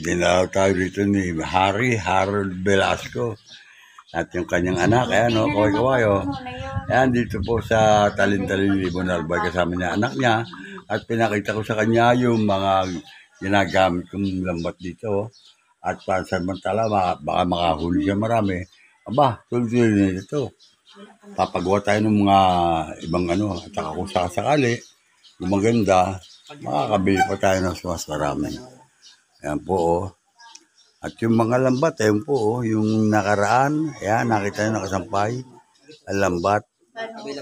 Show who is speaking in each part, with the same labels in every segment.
Speaker 1: dinalaw tayo dito ni Harold Velasco at yung kanyang anak. Ayan o, kaway-kaway o. Ayan, dito po sa Talin-Talin Libon Albay kasama niya anak niya. At pinakita ko sa kanya yung mga ginagamit kong lambat dito. At pansamantala, baka makahuli siya marami. Aba, tuloy-tuloy na ito. Papagawa tayo ng mga ibang at saka kung sakasakali, yung maganda, makakabili pa tayo ng mas marami. Ayan po o. At yung mga lambat, ayan po o, yung nakaraan, ayan, nakita nyo nakasampay, ang lambat.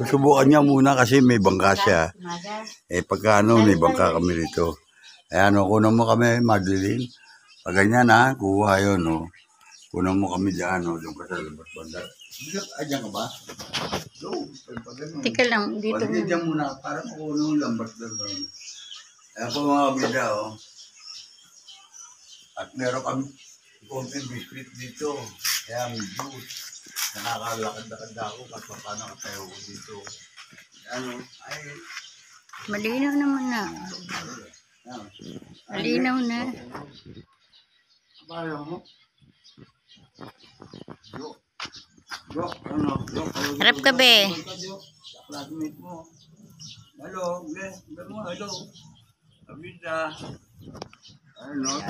Speaker 1: Susubukan niya muna kasi may bangka siya. Pagka may bangka kami dito. Ayan o, kunan mo kami, Madeline. Pag ganyan kuha yun o. Kunan mo kami dyan o, yung kasalabas banda. Diyan ka ba?
Speaker 2: Tika lang, dito
Speaker 1: muna. Diyan muna, parang kunan mo lambat doon. Ayan po mga bida o. At meron kami konting biscuit dito. Kaya may juice. Nakakalakad-lakad ako kasi paano katayo ko dito. Ay.
Speaker 2: Malinaw naman na. Malinaw na.
Speaker 1: Bayo mo?
Speaker 2: Harap ka be.
Speaker 1: Hello. Hello. Abida.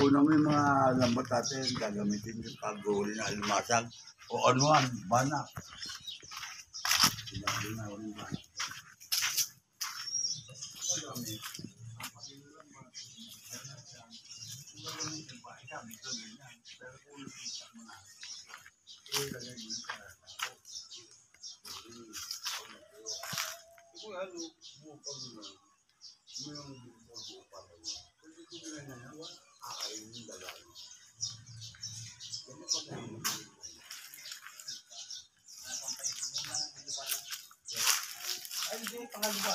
Speaker 1: Kunan mo yung mga lambat natin. Gagamitin yung pag-uli na alimasag. O anuan, banak. Sinabi na, walang banak. Hindi, pangalawa.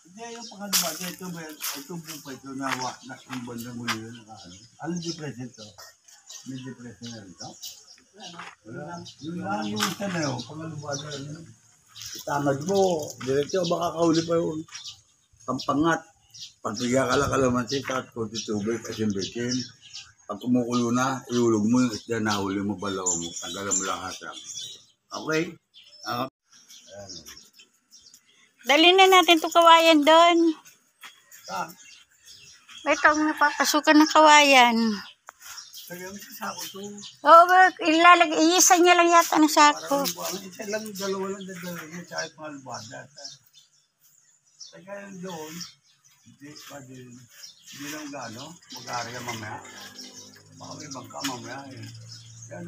Speaker 1: Hindi, yung pangalawa. Ito po pa ito na yung bandang muli yun. Ano depression to? May depression na ito? Wala. Yung isa na yun. Pangalawa na yun. Itamad mo. Diretso, baka kahuli pa yun. Pampangat. Pag bigyan ka lang kalamansi, at kunti tubig, asin-bitin. Pag kumukulo na, iulog mo yung isda na huli mo, balaw mo. Tanggalan mo lang hasang. Okay?
Speaker 2: Dali na natin itong kawayan doon.
Speaker 1: Saan?
Speaker 2: Ito ang napapasukan ng kawayan.
Speaker 1: Kaya may sako to.
Speaker 2: Oo, iisa niya lang yata ng sako.
Speaker 1: Isa lang, dalawa lang dadala niya sa ay pangalbada. Kaya doon, hindi lang gano, mag-area mamaya. Baka may bangka mamaya eh. Kaya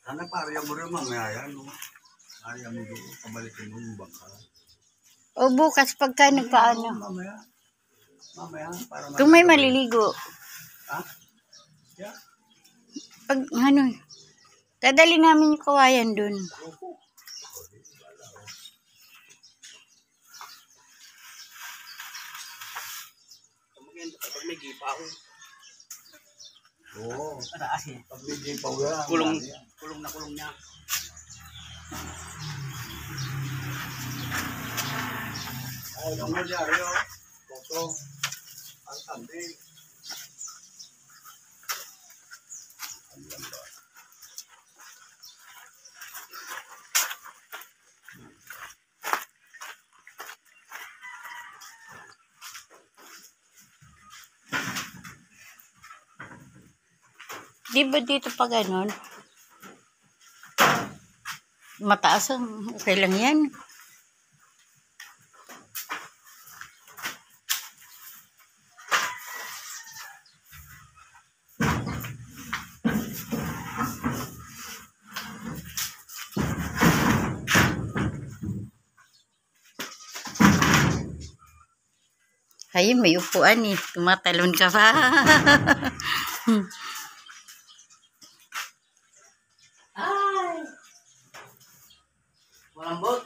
Speaker 1: sana pariya mo rin mamaya yan, Pariya mo doon, kabalikin mo yung bangka.
Speaker 2: O bukas pagka nagpaano.
Speaker 1: Mamaya. Para
Speaker 2: kung may maliligo.
Speaker 1: Ha? Yeah.
Speaker 2: Pag dadali namin yung kawayan doon.
Speaker 1: Pag may gipaw. Oo. Pag may gipaw yan. Kulong na kulong niya. Ay, ang nangyari o. Toto. Ang tandi.
Speaker 2: Di ba dito pa ganon? Mataas ang okay lang yan. Ayun, may upuan eh. Tumatalon ka pa.
Speaker 3: Ay! Malambot.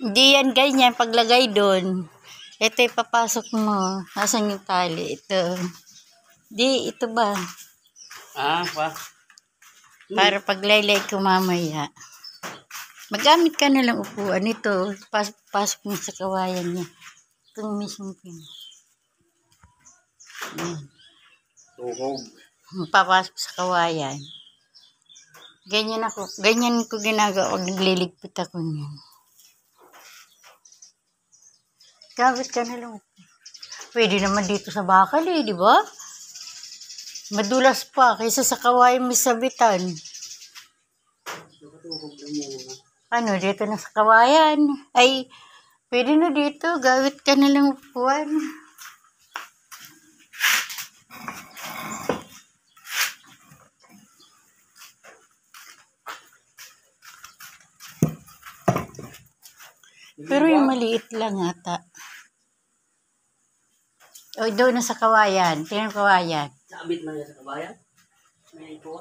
Speaker 2: Hindi yan ganyan. Paglagay doon. Ito ipapasok mo. Nasaan yung tali? Ito. Di, ito ba?
Speaker 3: Pa.
Speaker 2: Para paglaylay ko mamaya. Magamit ka na lang upuan ito. Pasok mo sa kawayan niya. Itong mismo pin. Ayan.
Speaker 3: Tuhog.
Speaker 2: Papasok sa kawayan. Ganyan ako. Ganyan ko ginagawa. Nagliligpit ako niyan. Gamit ka na lang. Pwede naman dito sa bakal eh, di ba? Madulas pa kaysa sa kawayan may sabitan. Ano, dito na sa kawayan. Ay, pwede na dito. Gamit ka na lang upuan. Pero yung maliit lang ata. O, doon na sa kawayan. Tingnan yung kawayan.
Speaker 3: Sabit man yan sa kabayan. May ito.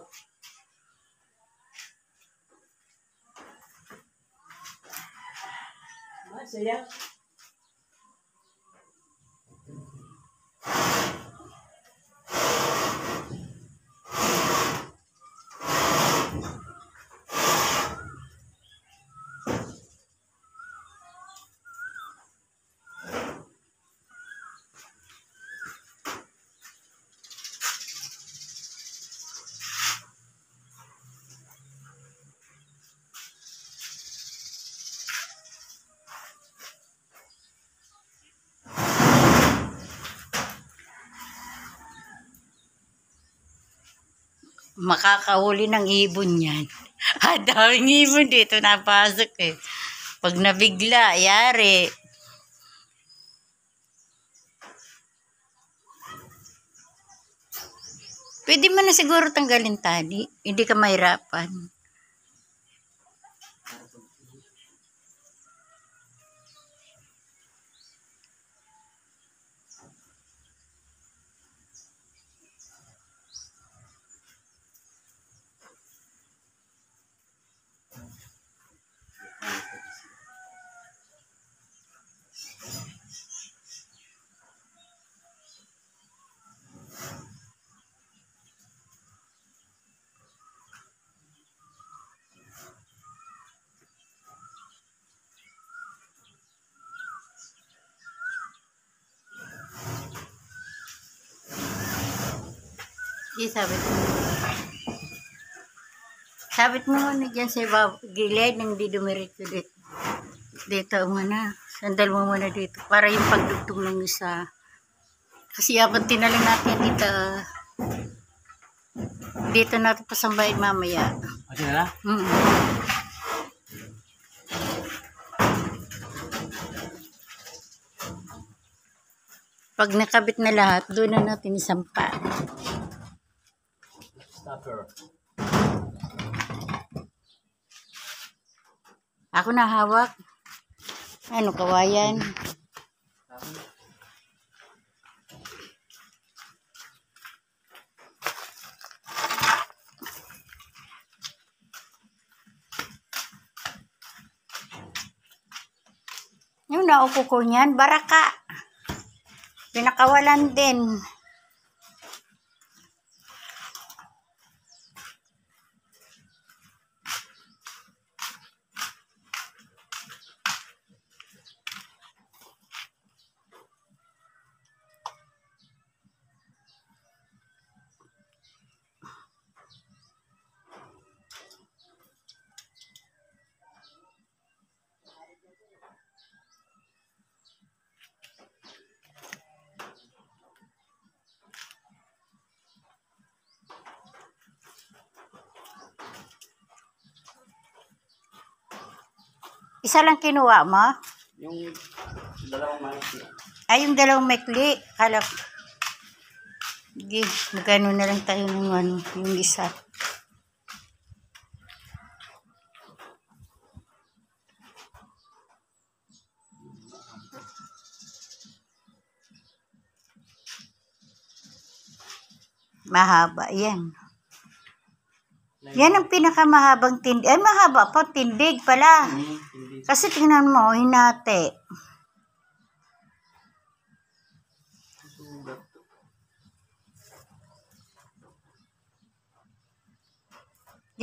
Speaker 3: Saya.
Speaker 2: Makakahuli ng ibon yan. Daming ibon dito napasok eh. Pag nabigla, yari. Pwede mo na siguro tanggalin tali. Hindi ka mahirapan. Di sabit mo. Sabit mo muna dyan sa gilid ng di dumiretso dito. Dito muna. Sandal mo muna dito. Para yung pagdugtong ng isa. Kasi habang tinalang natin dito. Dito natin pasambahin mamaya.
Speaker 3: Okay na?
Speaker 2: Pag nakabit na lahat, doon na natin isampa.
Speaker 3: Stopper.
Speaker 2: Ako na hawak. Ano, kawayan? Yung naupo ko niyan, baraka. Pinakawalan din. Isa lang kinuha mo?
Speaker 3: Yung dalawang maiksi.
Speaker 2: Ay, yung dalawang maikli. Kala ko. Sige, magkano na lang tayo ng ano, yung isa. Mahaba, yan. Yan ang pinakamahabang tindig. Ay, mahaba pa, tindig pala.
Speaker 3: Hindi.
Speaker 2: Kasi tingnan mo, hinati.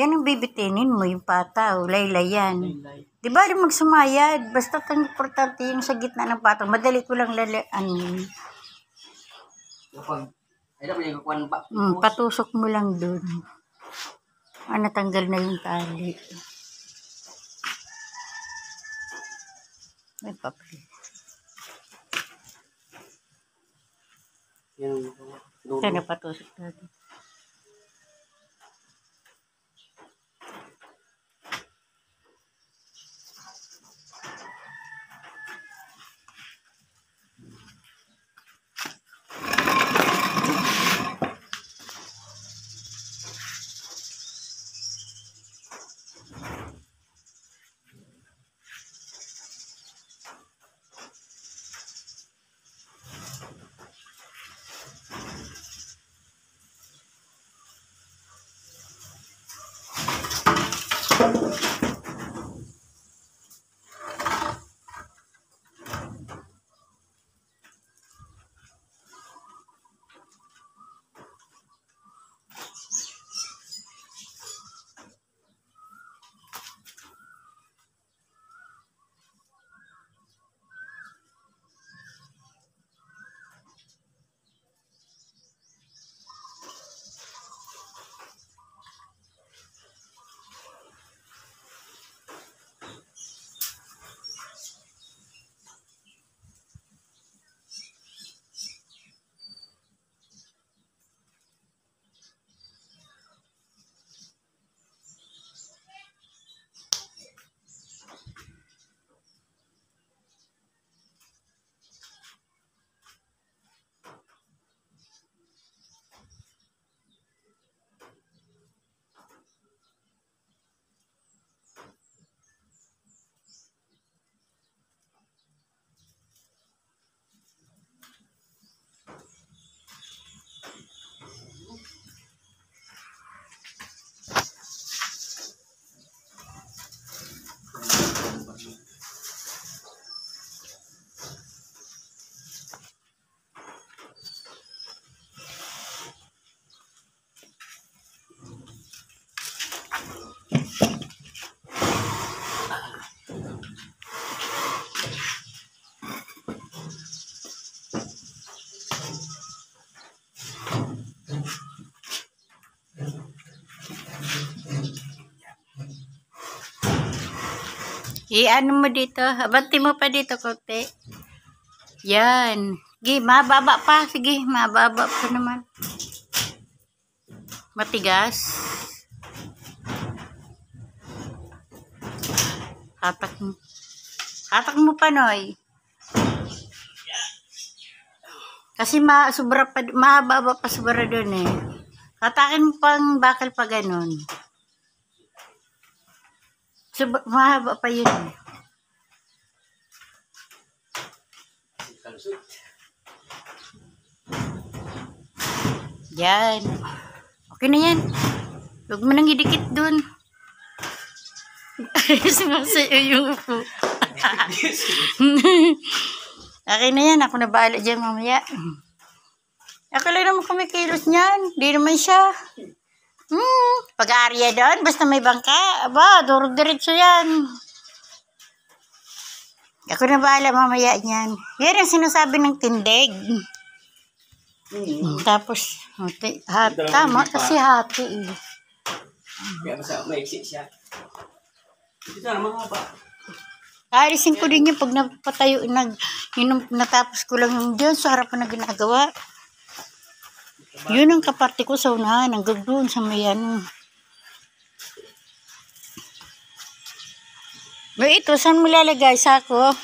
Speaker 2: Yan ang bibitinin mo, yung pataw, laylayan.
Speaker 3: Laylay.
Speaker 2: Di ba rin magsumayad? Basta ang importante yung sa gitna ng pataw. Madali ko lang
Speaker 3: Kapag, ay dapat yung kukuha ng
Speaker 2: patusok mo lang dun. Natanggal na yung tali. May papel.
Speaker 3: Yan.
Speaker 2: Kaya napatusok natin. Ano mo dito? Abanti mo pa dito, konti. Yan. Sige, mababa pa. Sige, mababa pa naman. Matigas. Hatak mo. Hatak mo pa, Noy. Kasi mababa pa sobra doon eh. Hatakin mo pang bakal pa ganun. Mahaba pa yun eh. Yan. Okay na yan. Huwag mo nang idikit dun. Sumasayo yung upo. Okay na yan. Ako na bahala dyan mamaya. Ako lang naman kumikilos niyan. Di naman siya. Pag-aarya doon, basta may bangka, aba, durog-diretso yan. Ako na bahala mamaya niyan. Yan ang sinasabi ng tindig. Tapos, tama, kasi hati eh.
Speaker 3: Kaya basta maiksi siya. Ito na mahaba.
Speaker 2: Aalisin ko din yung pag napatayo, natapos ko lang yung dyan sa harapan na ginagawa. Yun ang kaparte ko sa unahan, hanggang doon sa may ano. May ito, saan mo lalagay? Sako?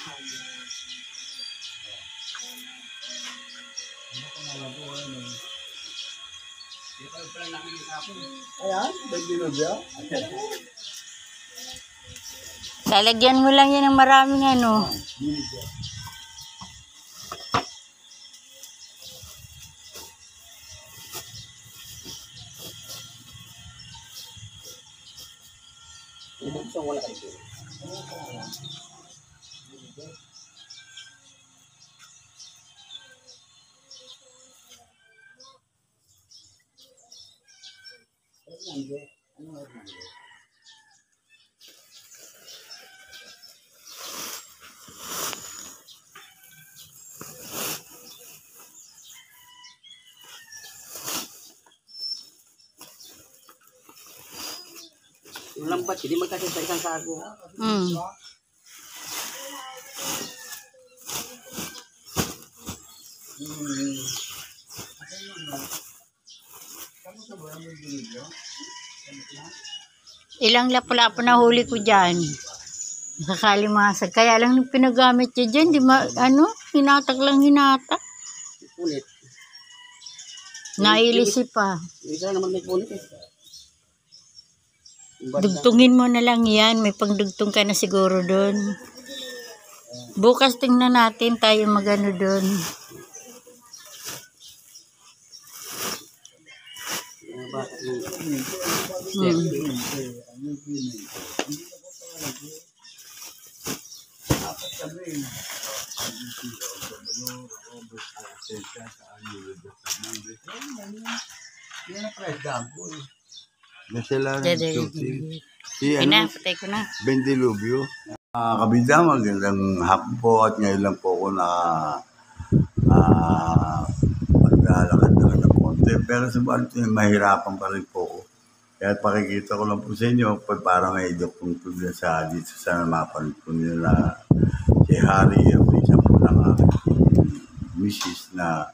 Speaker 1: Ayan, nagdino siya.
Speaker 2: Lalagyan mo lang yan ng maraming ano.
Speaker 3: Ibig sa wala kayo. Yung lambat, hindi magkasya sa isang sako.
Speaker 2: Mm. Ilang lapu-lapu na huli ko dyan. Nakakalimasag. Kaya lang yung pinagamit niya dyan, di ma, hinatak lang hinatak.
Speaker 3: Punit.
Speaker 2: Nailisi pa.
Speaker 3: Yung isa naman may punit eh. Yung banda.
Speaker 2: Dugtungin mo na lang yan. May pangdugtong ka na siguro doon. Bukas tingnan natin tayo magano doon.
Speaker 3: Yung bata, yung
Speaker 1: Nasila si
Speaker 2: Patay ko na.
Speaker 1: Bentilubio. Kabida, magandang hapon po at ngayon lang po ako na maglalakad-lakad ng konti. Pero subalit mahirapan pa rin po ako. Kaya pakikita ko lang po sa inyo, para may idokong tuloy sa dito sa mapanood po nyo na si Harry, yung isa po ng misis na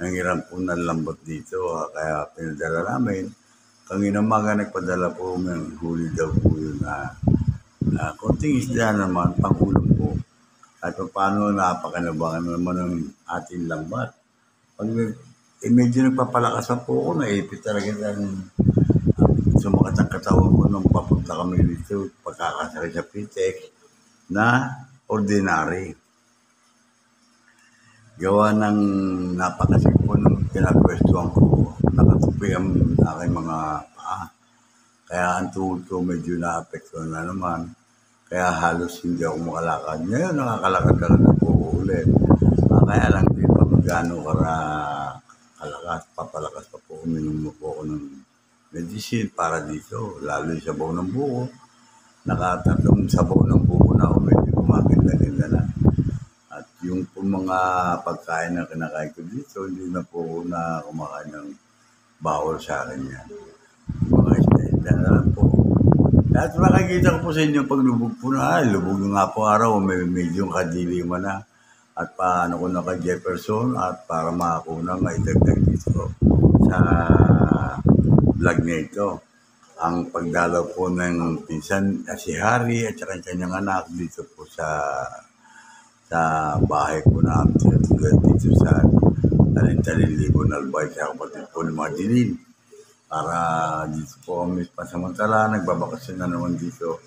Speaker 1: nangiram po ng lambot dito. Kaya pinadala namin. Kanginang maga nagpadala po ng huli daw po yun na konting isda naman, pangulam po. At paano napakanabangan naman ng ating lambat. Pag medyo nagpapalakas na po ako, naipit talaga ng sumakat ang katawan ko nung papunta kami dito, pagkakasakit sa pitek na ordinary. Gawa ng napakasik po nung pinapwestuhan ko, nakatupi ang aking mga paa. Kaya ang tuhod ko medyo naapektuhan na naman. Kaya halos hindi ako makalakad. Ngayon nakakalakad na po ulit. Kaya lang di pa magano kalakas, papalakas pa po. Uminom po ako ng medicine para dito. Lalo yung sabaw ng buko. Nakatatong sabaw ng buko na ako medyo kumakinda-kinda na. At yung po mga pagkain na kinakain ko dito, hindi na po ako na kumakain ng bawal sa akin yan. Mga isda na lang po. At makikita ko po sa inyo paglubog po na, lubog nga po araw, may medyo kadiliman na. At paano ko na kay Jefferson at para makakuha maidagdag dito sa vlog na ito. Ang pagdalaw po ng pinsan si Harry at saka kanyang anak dito po sa bahay po na dito sa Talin-Talin Libon Albay sa kapatid po ng mga Dilin. Para dito po kami pasamantala, nagbabakasyon na naman dito.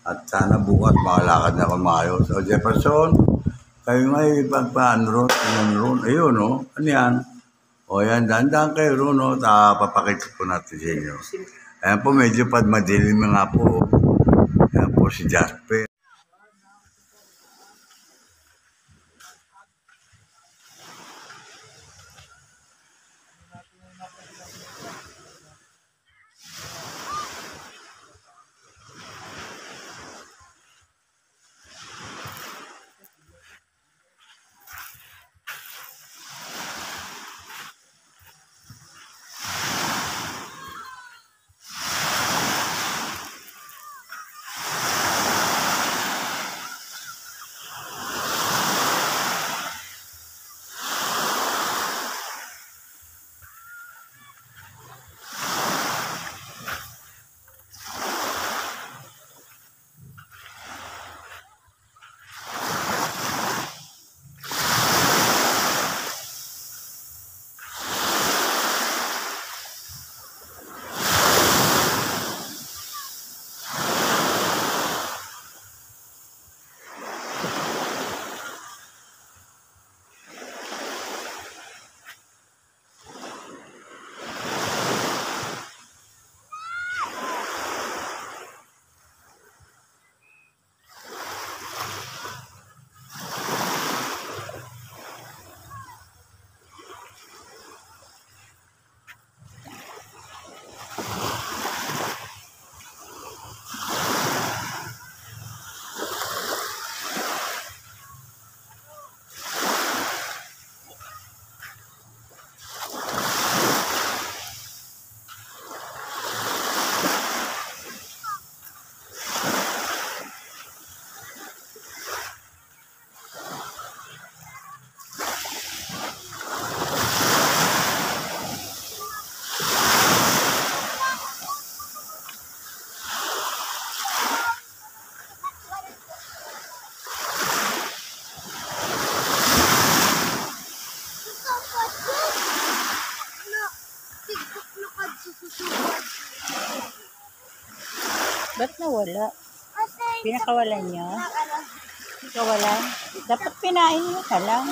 Speaker 1: At sana bukas makalakad na ako maayos. So Jefferson, kayo nga pagpaano ron, ayun no, ano yan? O yan, dahan-dahan kayo ron, no, papakita po natin sa inyo. Ayan po, medyo madilim nga po. Ayan po si Jasper.
Speaker 2: Ba't nawala? Pinakawalan niya? Pinakawalan? Dapat pinain mo ka lang.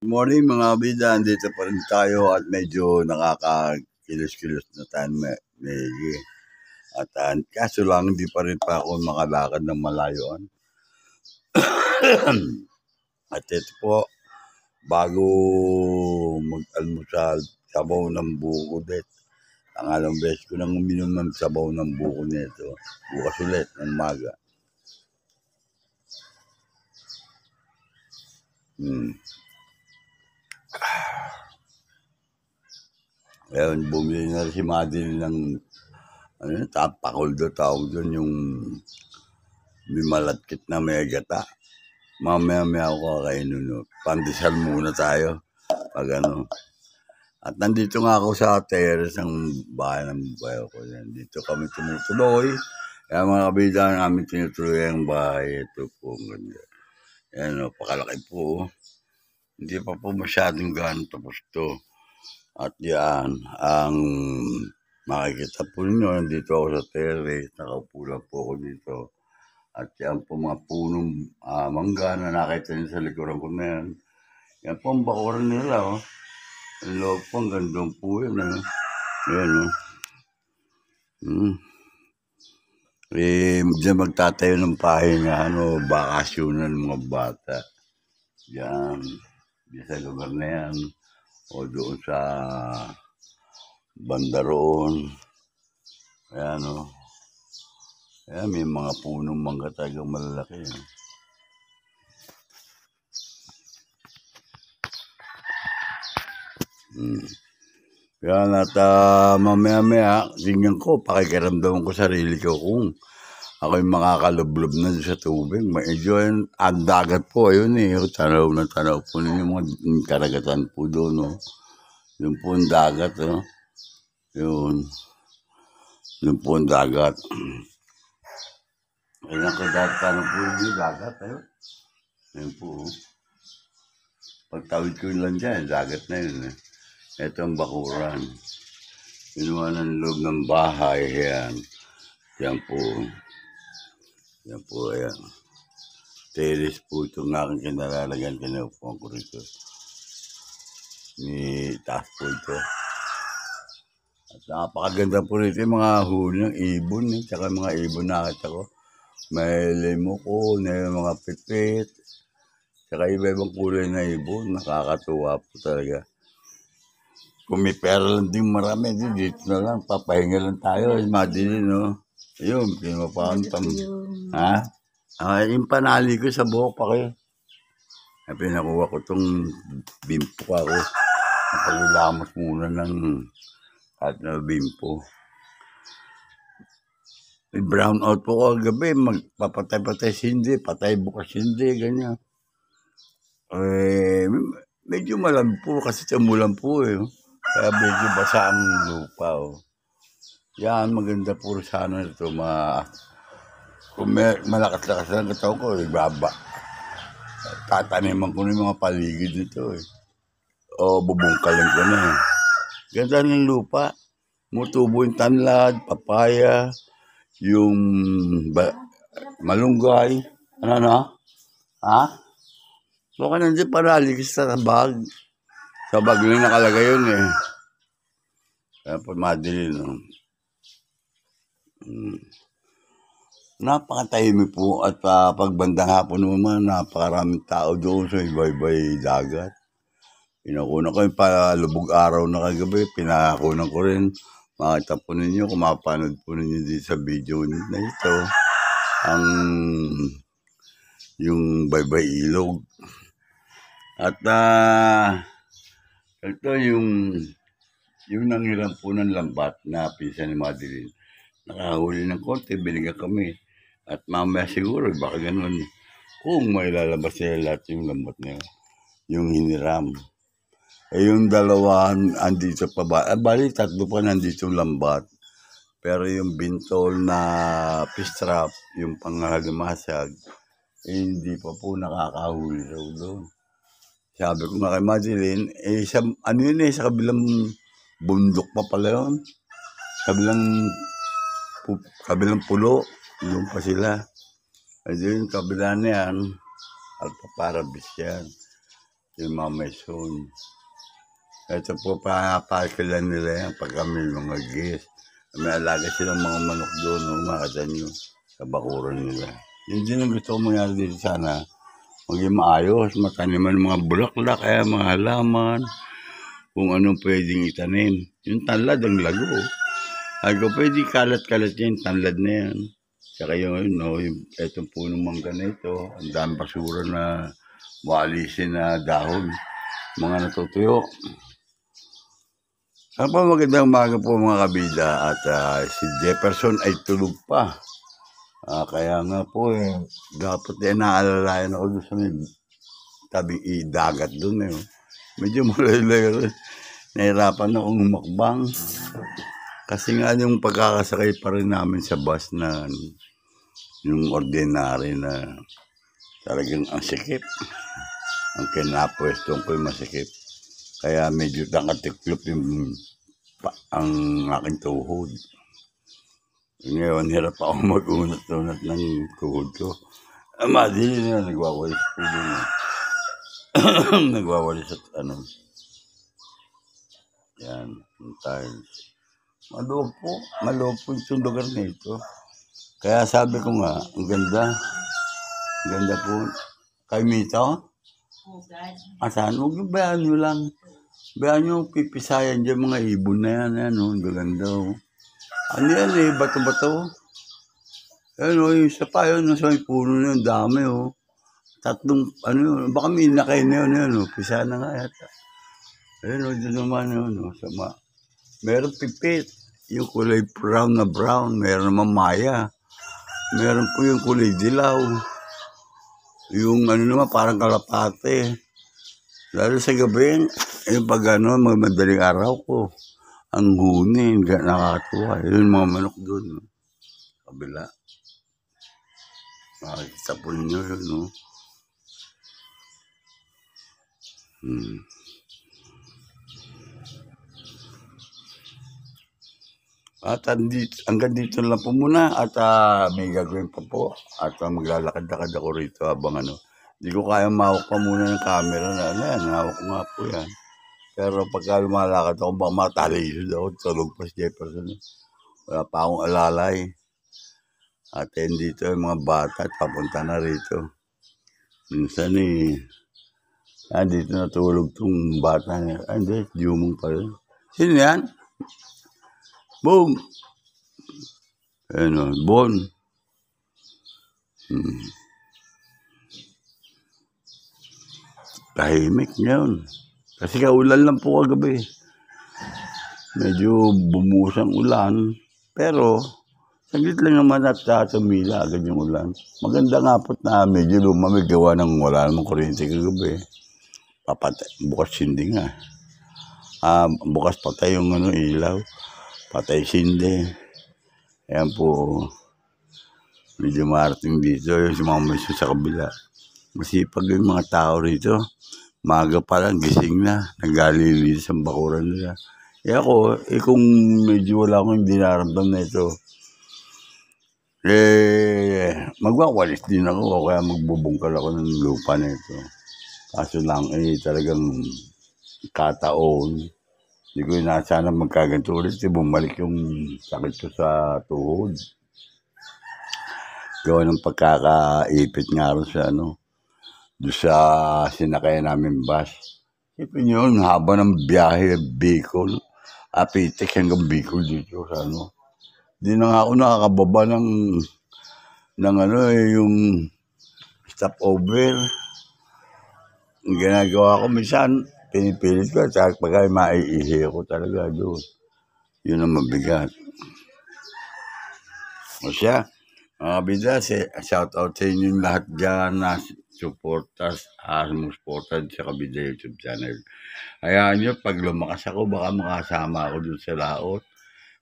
Speaker 1: Morning mga bida, dito pa rin tayo at medyo nakakakilos-kilos na tayo medyo. At kaso lang, hindi pa rin pa ako makalakad ng malayoan. At ito po, bago mag-almusal, sabaw ng buko ulit. Ang alang beses ko nang uminom ng sabaw ng buko nito. Bukas ulit ng maga. Ngayon, bumili na si Madeline ng tapakuldo tawag doon, yung may malatkit na may gata. Mamaya ako kakainin nun. Pandesal muna tayo. Pag ano. At nandito nga ako sa terrace ng bahay ng bayo ko. Dito kami tumutuloy. Kaya mga kabida namin tinutuloy ang bahay. Ito po. Ganyan. Yan o, pakalaki po. Hindi pa po masyadong gano'n tapos to. At yan, ang makikita po ninyo, nandito ako sa terrace. Nakaupo lang po ako dito. At yan po mga punong mangga na nakita niyo sa likuran ko na yan. Yan po ang bakuran nila. Oh. Ang loob po, ang gandong po yan. Yan. Diyan magtatayo ng pahinga, bakasyonan ng mga bata. Yan. Diyan sa lugar na yan. O doon sa banda roon. Ayan o. Ayan, may mga punong mangga talagang malalaki. Kaya mamaya-maya, tingnan ko, pakikiramdaman ko sarili ko kung ako'y makakalublob na sa tubig. Medyo ang dagat po, ayun eh. Tanaw na tanaw po ninyo mga karagatan po doon. No? Yun po ang dagat. No? Yun po ang dagat. Ayun ang kadatano po yung dagat. Ayun po. Pagtawid ko yun lang dyan, dagat na yun. Ito ang bakuran. Ginawa ng loob ng bahay. Yan. Yan po. Yan po, ayan. Terrace po itong aking kinalalagan. Kinaupuan ko rito. Taas po ito. At napakaganda po rito yung mga huli ng ibon eh. Tsaka mga ibon nakita ko. May limuko, may mga pipit. Tsaka iba-ibang kulay na ibon. Nakakatuwa po talaga. Kung may pera lang din marami, dito na lang. Papahinga lang tayo. Madili, no? Ayun, pinapaan tam.
Speaker 2: Yung
Speaker 1: Ha? Yung panali ko sa buhok pa kayo. Pinakuha ko itong bimpo ako. Napagulamos muna ng at na bimpo. May brown out po ko gabi. Magpapatay-patay hindi. Patay bukas hindi. Ganyan. Medyo malamig po kasi tumulan po eh. Kaya medyo basa ang lupa. Oh. Yan, maganda po sana ito. Kung malakas-lakas lang katawan ko, ibaba. Tataniman ko na yung mga paligid nito eh. O bubungkalin ko na eh. Ganda ng lupa. Mutubo yung tanlad, papaya, yung malunggay. Ano na? Ha? Baka nandiyan paraligis sa bag. Sa bag na nakalagay yun eh. Kaya pa madali no. Napakatahimik po at pagbandang hapon naman napakaraming tao doon sa iba-ibay dagat. Pinakunan ko yung palubog araw na kagabi, pinakunan ko rin. Makita po ninyo, kung mapanood po ninyo dito sa video na ito, yung baybay ilog. At ito yung nanghiram po ng lambat na pinsan ni Madeline. Nakahuli ng konti, binigyan kami. At mamaya siguro, baka ganun, kung may lalabas nila lahat yung lambat na yun, yung hiniram. Yung dalawa, andito pa ba? Bali, tatlo pa nandito yung lambat. Pero yung bintol na fish trap, yung panghalimasag, hindi pa po nakakahuli raw doon. Sabi ko nga kay Madeline, sa kabilang bundok pa pala yun. Kabilang pulo, doon pa sila. At yung kabila na yan, Alpaparabis yan. Yung Mamaison. Ito po, pakilan nila yan pag kami mga gis. May alaga silang mga manok doon, umakatan nyo sa bakuran nila. Yun din ang gusto ko mangyari dito sana. Maging maayos, mataniman mga bulaklak, mga halaman, kung anong pwedeng itanim. Yung tanlad ang lago. Ako pwede kalat-kalat yan, tanlad na yan. Tsaka yung itong punong mangga na ito, ang dami basura na walisin na dahon, mga natutuyo. Ang magandang umaga po mga kabida at si Jefferson ay tulog pa. Kaya nga po dapat naaalalayan ako doon sa may tabing dagat doon eh. Medyo malayo-layo. Nahirapan akong humakbang. Kasi nga yung pagkakasakay pa rin namin sa bus na yung ordinary na talagang ang sikip. Ang kinapwestong ko yung masikip. Kaya medyo nakatiklop ang aking tuhod. Ngayon, hirap ako mag-unat-unat ng tuhod ko. Madili na, nagwawalis po din. Nagwawalis at yan, yung tiles. Maluwag po yung lugar na ito. Kaya sabi ko nga, ang ganda. Ang ganda po. Kayo Mito? Asan? Huwag yung bayaan nyo lang. Bayaan nyo pipisayan dyan mga ibon na yan. Ang gaganda. Ano yan bato-bato. Yung isa pa yun, nasa may puno na yun, dami Tatlong, baka may inakay na yun, pisa na nga yata. Doon naman sama. Meron pipit, yung kulay brown, meron naman maya. Meron po yung kulay dilaw. Yung naman, parang kalapate. Lalo sa gabi, yung pag madaling araw ko, ang huni, nakakatuwa. Yun mga manok doon. Kabila. Makikita po ninyo yun, At hanggang dito lang po muna at may gagawin pa po at maglalakad-lakad ako rito habang Hindi ko kaya mahawak pa muna ng camera na yan. Hawak ko nga po yan. Pero pagka lumalakad ako, baka matalisod ako, tulog pa si Jefferson. Wala pa akong alalay. At dito yung mga bata, papunta na rito. Minsan dito natulog tong bata niya. Hindi, Jumong pa rin. Sino yan? Boom! Ayun o, Bon. Tahimik yun. Kasi kaulan lang po kagabi. Medyo bumusang ulan. Pero, saglit lang naman at tumila agad yung ulan. Maganda nga po na medyo lumamig gawa ng wala namang kuryente kagabi. Bukas sindi nga. Bukas patay yung ilaw. Patay sindi. Ayan po. Medyo marating dito. Yung sumama sa kabila. Masipag yung mga tao rito. Maga pa lang, gising na. Nagalilinis ang bakuran nila. Ako, kung medyo wala akong dinaramdam na ito, magwawalis din ako. Kaya magbubungkal ako ng lupa na ito. Kaso lang, talagang kataon. Hindi ko sana magkaganto ulit. Bumalik yung sakit ko sa tuhod. Gawa ng pagkakaipit nga rin sa doon sa sinakay namin bus. Isipin nyo, haba ng biyahe, Bicol, Apitek hanggang Bicol dito sa Di na nga ako nakakababa yung stopover. Ang ginagawa ko, minsan, pinipilit ko, at pagka maiihi ako talaga doon. Yun ang mabigat. O siya, mga bida, shout out sa inyo lahat dyan na supporters, supporters sa Kabida YouTube channel. Hayaan nyo, pag lumakas ako, baka makasama ako dun sa laot.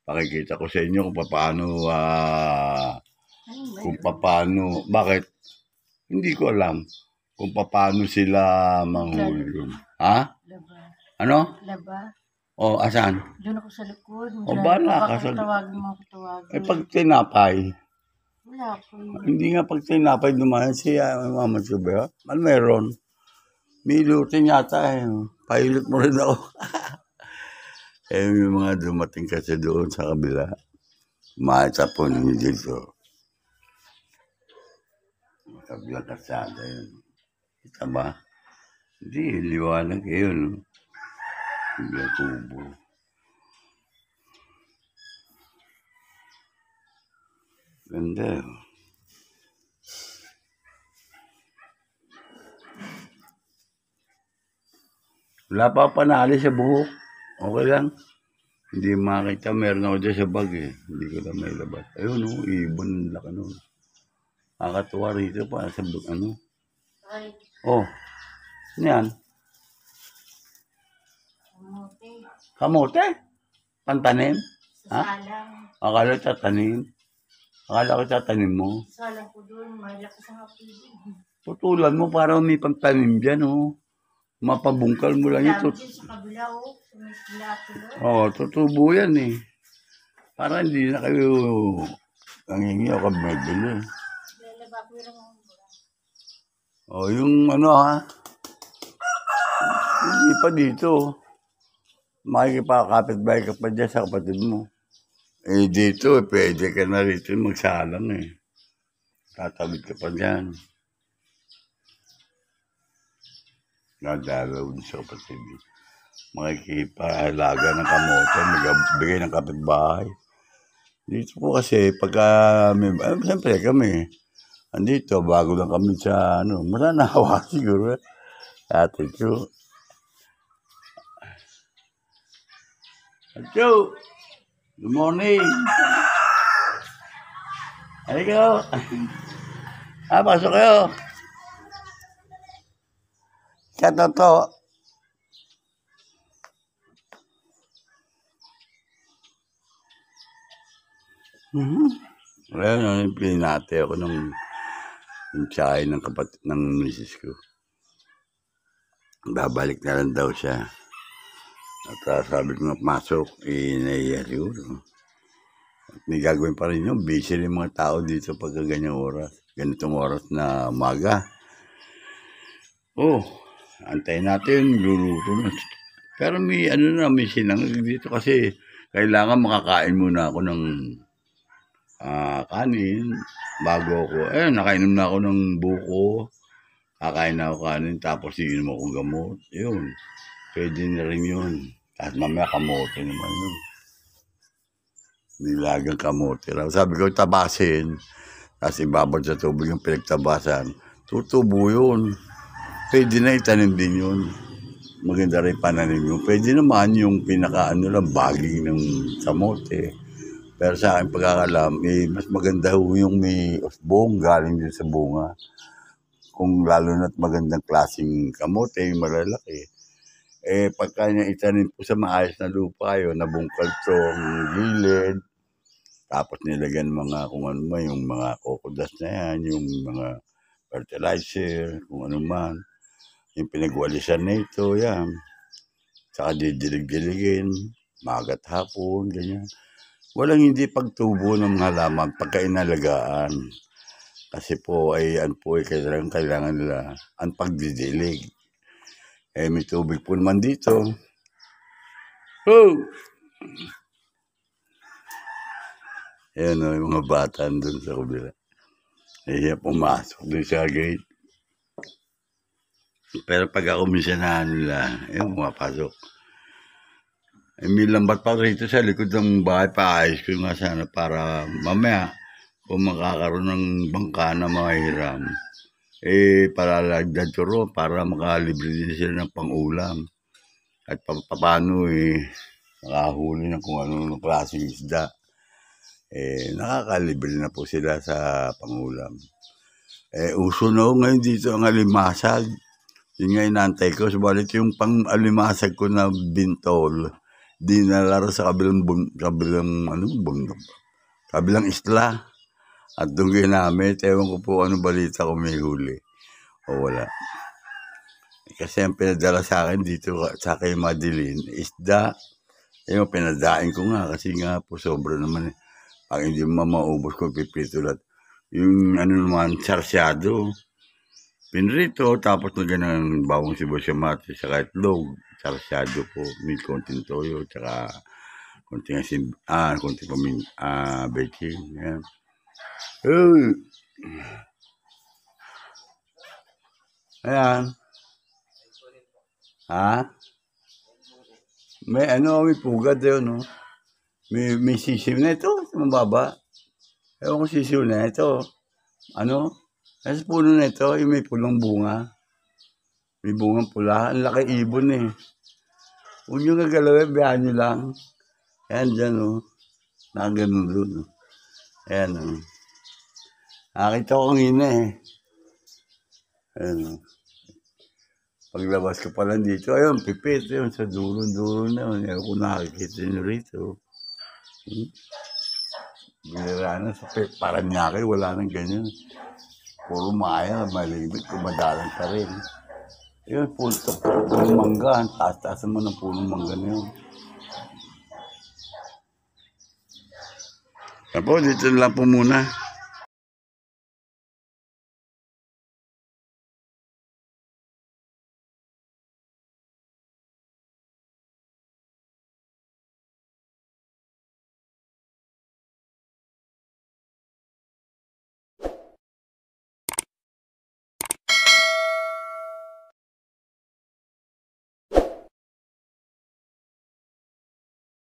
Speaker 1: Pakikita ko sa inyo kung paano, bakit? Hindi ko alam kung paano sila manghuli yun. Ha?
Speaker 2: Laba.
Speaker 1: Ano?
Speaker 2: Laba.
Speaker 1: O, asan?
Speaker 2: Doon ako sa likod.
Speaker 1: O, bala ka sa...
Speaker 2: Tawagin mo ako tawagin.
Speaker 1: Pag tinapay,
Speaker 2: Wala ko.
Speaker 1: hindi nga pag tinapay dumaan siya, Mama Chubea. Ano meron? May lutin yata Pilot mo rin ako. May mga dumating kasi doon sa kabila. Maasa po ninyo dito. Kabilang kasada yun. Kita ba? Hindi, liwanag yun. Kabilang kubo. Ganda. Wala pa panali sa buhok. Okay lang. Hindi makita. Meron ako dyan sa bag Hindi ko na may labas. Ayun ibon laki nun. Nakakatuwa rito pa sa
Speaker 2: Ay,
Speaker 1: Oh. Ano yan?
Speaker 2: kamote.
Speaker 1: Kamote? Pantanim?
Speaker 2: Sa
Speaker 1: Ha?
Speaker 2: salang.
Speaker 1: Akala tatanim. Akala ko tatanim mo.
Speaker 2: Salang ko doon. May lakas ang apili.
Speaker 1: Putulan mo para may pagtanim dyan Mapabungkal mo lang ito.
Speaker 2: Dami din sa kabila sa may silato doon.
Speaker 1: Tutubo yan Para hindi na kayo nangingi o kabibili.
Speaker 2: Lalaba ko yung
Speaker 1: Yung hindi pa dito. Makikipakapit-bahay ka pa dyan sa kapatid mo. Dito, pwede ka na rito magsalang Tatawid ka pa dyan. Nadalaw din sa kapatid. Makikipahalaga ng kamote, magbigay ng kapitbahay. Dito po kasi, pagka siyempre kami, andito, bago lang kami sa, mananawa siguro. Ate Chu. Ate Chu! Good morning! Halika! Pasok kayo! Katoto. Wala pinate ako ng tsahe ng kapatid ng misis ko. Babalik na lang daw siya. At sabi ko nga pasok, naiya siguro. At may gagawin pa rin yun. Busy rin mga tao dito pagka ganyang oras. Ganitong oras na umaga. Antayin natin, luluto na. Pero may ano na, may sinangag dito kasi kailangan makakain muna ako ng kanin bago ako. Nakainom na ako ng buko. Kakain na ako kanin tapos iinom ako gamot. Yun. Pwede na rin yun. At mamaya kamote naman yun. Nilagang kamote raw. Sabi ko, tabasin. Tapos ibabad sa tubig yung pinagtabasan. Tutubo yun. Pwede na itanim din yun. Maganda rin pananim yun. Pwede naman yung baging ng kamote. Pero sa akin pagkakalam, mas maganda yung may usbong galing din sa bunga. Kung lalo na't magandang klaseng kamote, yung malalaki. Pagka niya itanim po sa maayos na lupa, yun, nabungkal tong gilid, tapos nilagyan mga kung ano man, yung mga kokodas na yan, yung mga fertilizer, kung ano man, yung pinagwalisan na ito, yan. Saka didilig-diligin, magat hapon, ganyan. Walang hindi pagtubo ng mga halaman pagka inalagaan. Kasi po ay kailangan nila ang pagdidilig. May tubig po naman dito. Oh! Ayan o, yung mga bata doon sa kabila. Pumasok doon sa gate. Pero pag ako minsanahan nila, pumapasok. May lambat pa rito sa likod ng bahay, paayos ko nga sana para mamaya kung makakaroon ng bangka na mahiram, palalagdag ko ro para makalibre din sila ng pang-ulam. At paano makahuli ng kung ano ng klaseng isda. Nakakalibre na po sila sa pang-ulam. Uso na ngayon dito ang alimasag. Yun nga inantay ko. Subalit yung pang-alimasag ko na bintol, dinalaro sa kabilang isla. At doon ginamit, ewan ko po anong balita kung may huli o wala. Kasi ang pinadala sa akin dito sa kay Madeline, isda. Pinadain ko nga kasi nga po sobra naman. Pag hindi mo maubos ko, pipito lahat. Yung naman, sarsyado. Pinrito, tapos na ganang bawang sibuyas kamatis sa itlog. Sarsyado po, may konting toyo, tsaka konting baking. Yan. Ayan. May pugad yun, no? May sisiw na ito, mababa. Ewan ko sisiw na ito. Nasa puno na ito, yung may pulong bunga. May bungang pula, ang laki ibon eh. Huwag nyo gagalawin, biyahan nyo lang. Ayan dyan, no? Nakaganon doon, no? Ayan, no? Nakakita ko kanina eh. Ayan, no? Paglabas ko pa lang dito, ayun, pipit, yun, sa dulo na yun. Ayaw ko nakakita nyo rito. Binira na sa Paranaque, wala nang ganyan. Puro maya, malibit, kumadalang pa rin. Yun, punong mangga, taas-taas naman ng punong mangga na yun. Apo, dito lang po muna.